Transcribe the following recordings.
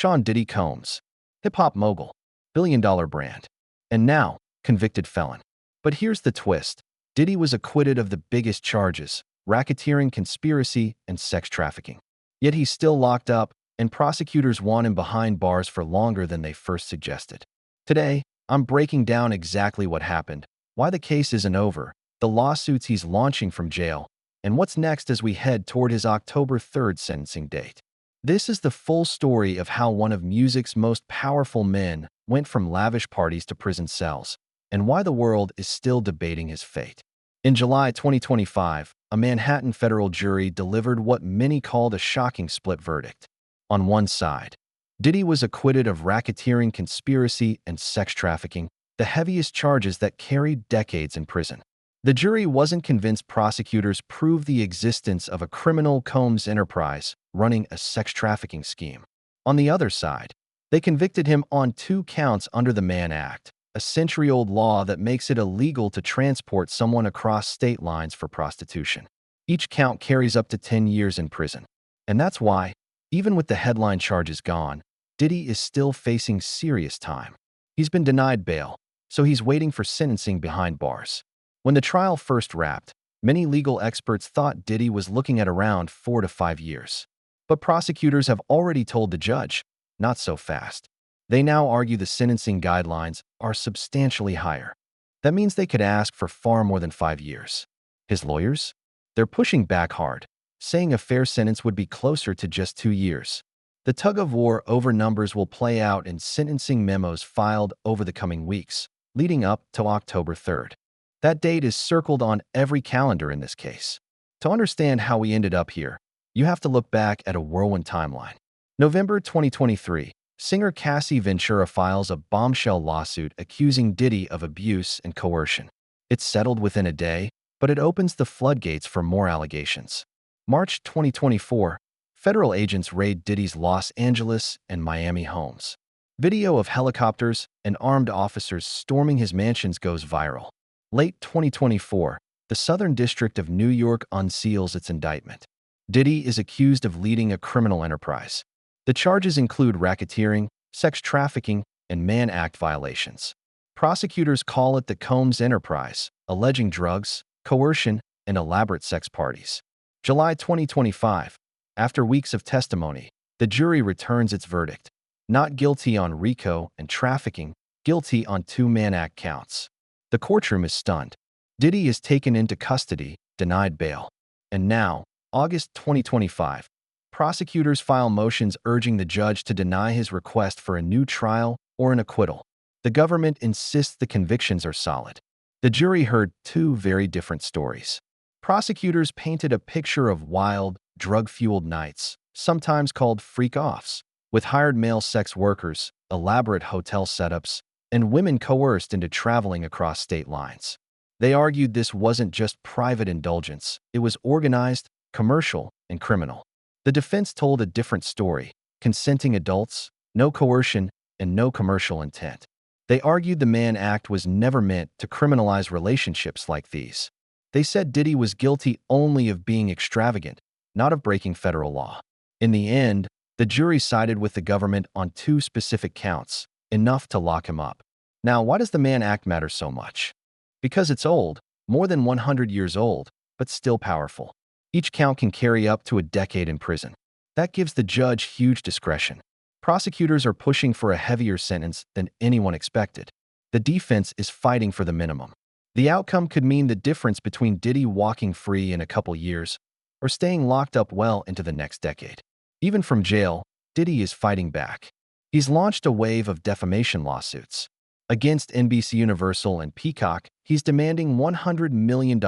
Diddy Combs, hip-hop mogul, billion-dollar brand, and now, convicted felon. But here's the twist. Diddy was acquitted of the biggest charges: racketeering, conspiracy, and sex trafficking. Yet he's still locked up, and prosecutors want him behind bars for longer than they first suggested. Today, I'm breaking down exactly what happened, why the case isn't over, the lawsuits he's launching from jail, and what's next as we head toward his October 3rd sentencing date. This is the full story of how one of music's most powerful men went from lavish parties to prison cells, and why the world is still debating his fate. In July 2025, a Manhattan federal jury delivered what many called a shocking split verdict. On one side, Diddy was acquitted of racketeering, conspiracy, and sex trafficking, the heaviest charges that carried decades in prison. The jury wasn't convinced prosecutors proved the existence of a criminal Combs enterprise running a sex trafficking scheme. On the other side, they convicted him on 2 counts under the Mann Act, a century-old law that makes it illegal to transport someone across state lines for prostitution. Each count carries up to 10 years in prison. And that's why, even with the headline charges gone, Diddy is still facing serious time. He's been denied bail, so he's waiting for sentencing behind bars. When the trial first wrapped, many legal experts thought Diddy was looking at around 4 to 5 years. But prosecutors have already told the judge, not so fast. They now argue the sentencing guidelines are substantially higher. That means they could ask for far more than 5 years. His lawyers? They're pushing back hard, saying a fair sentence would be closer to just 2 years. The tug-of-war over numbers will play out in sentencing memos filed over the coming weeks, leading up to October 3rd. That date is circled on every calendar in this case. To understand how we ended up here, you have to look back at a whirlwind timeline. November 2023, singer Cassie Ventura files a bombshell lawsuit accusing Diddy of abuse and coercion. It's settled within a day, but it opens the floodgates for more allegations. March 2024, federal agents raid Diddy's Los Angeles and Miami homes. Video of helicopters and armed officers storming his mansions goes viral. Late 2024, the Southern District of New York unseals its indictment. Diddy is accused of leading a criminal enterprise. The charges include racketeering, sex trafficking, and Mann Act violations. Prosecutors call it the Combs enterprise, alleging drugs, coercion, and elaborate sex parties. July 2025, after weeks of testimony, the jury returns its verdict. Not guilty on RICO and trafficking, guilty on 2 Mann Act counts. The courtroom is stunned. Diddy is taken into custody, denied bail. And now, August 2025, prosecutors file motions urging the judge to deny his request for a new trial or an acquittal. The government insists the convictions are solid. The jury heard 2 very different stories. Prosecutors painted a picture of wild, drug-fueled nights, sometimes called freak-offs, with hired male sex workers, elaborate hotel setups, and women coerced into traveling across state lines. They argued this wasn't just private indulgence, it was organized, commercial, and criminal. The defense told a different story: consenting adults, no coercion, and no commercial intent. They argued the Mann Act was never meant to criminalize relationships like these. They said Diddy was guilty only of being extravagant, not of breaking federal law. In the end, the jury sided with the government on 2 specific counts, enough to lock him up. Now, why does the Mann Act matter so much? Because it's old, more than 100 years old, but still powerful. Each count can carry up to a decade in prison. That gives the judge huge discretion. Prosecutors are pushing for a heavier sentence than anyone expected. The defense is fighting for the minimum. The outcome could mean the difference between Diddy walking free in a couple years or staying locked up well into the next decade. Even from jail, Diddy is fighting back. He's launched a wave of defamation lawsuits. Against NBC Universal and Peacock, he's demanding $100 million,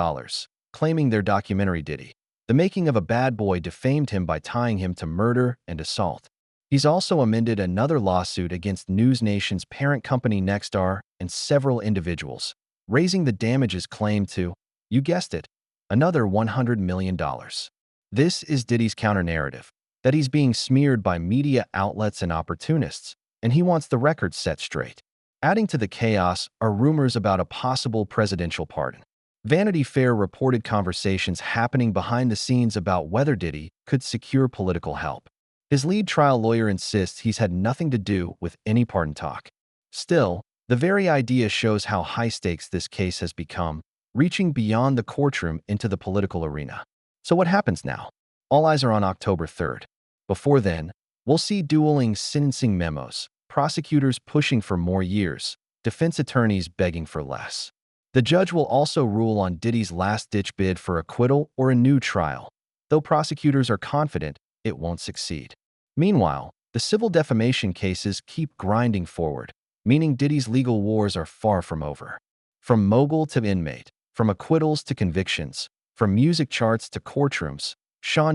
claiming their documentary Diddy, The Making of a Bad Boy, defamed him by tying him to murder and assault. He's also amended another lawsuit against News Nation's parent company Nexstar and several individuals, raising the damages claim to, you guessed it, another $100 million. This is Diddy's counter-narrative, that he's being smeared by media outlets and opportunists, and he wants the record set straight. Adding to the chaos are rumors about a possible presidential pardon. Vanity Fair reported conversations happening behind the scenes about whether Diddy could secure political help. His lead trial lawyer insists he's had nothing to do with any pardon talk. Still, the very idea shows how high stakes this case has become, reaching beyond the courtroom into the political arena. So what happens now? All eyes are on October 3rd. Before then, we'll see dueling sentencing memos, prosecutors pushing for more years, defense attorneys begging for less. The judge will also rule on Diddy's last-ditch bid for acquittal or a new trial, though prosecutors are confident it won't succeed. Meanwhile, the civil defamation cases keep grinding forward, meaning Diddy's legal wars are far from over. From mogul to inmate, from acquittals to convictions, from music charts to courtrooms,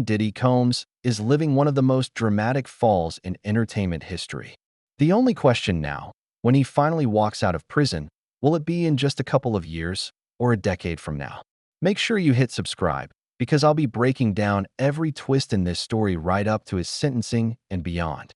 Diddy Combs is living one of the most dramatic falls in entertainment history. The only question now, when he finally walks out of prison, will it be in just a couple of years or a decade from now? Make sure you hit subscribe, because I'll be breaking down every twist in this story right up to his sentencing and beyond.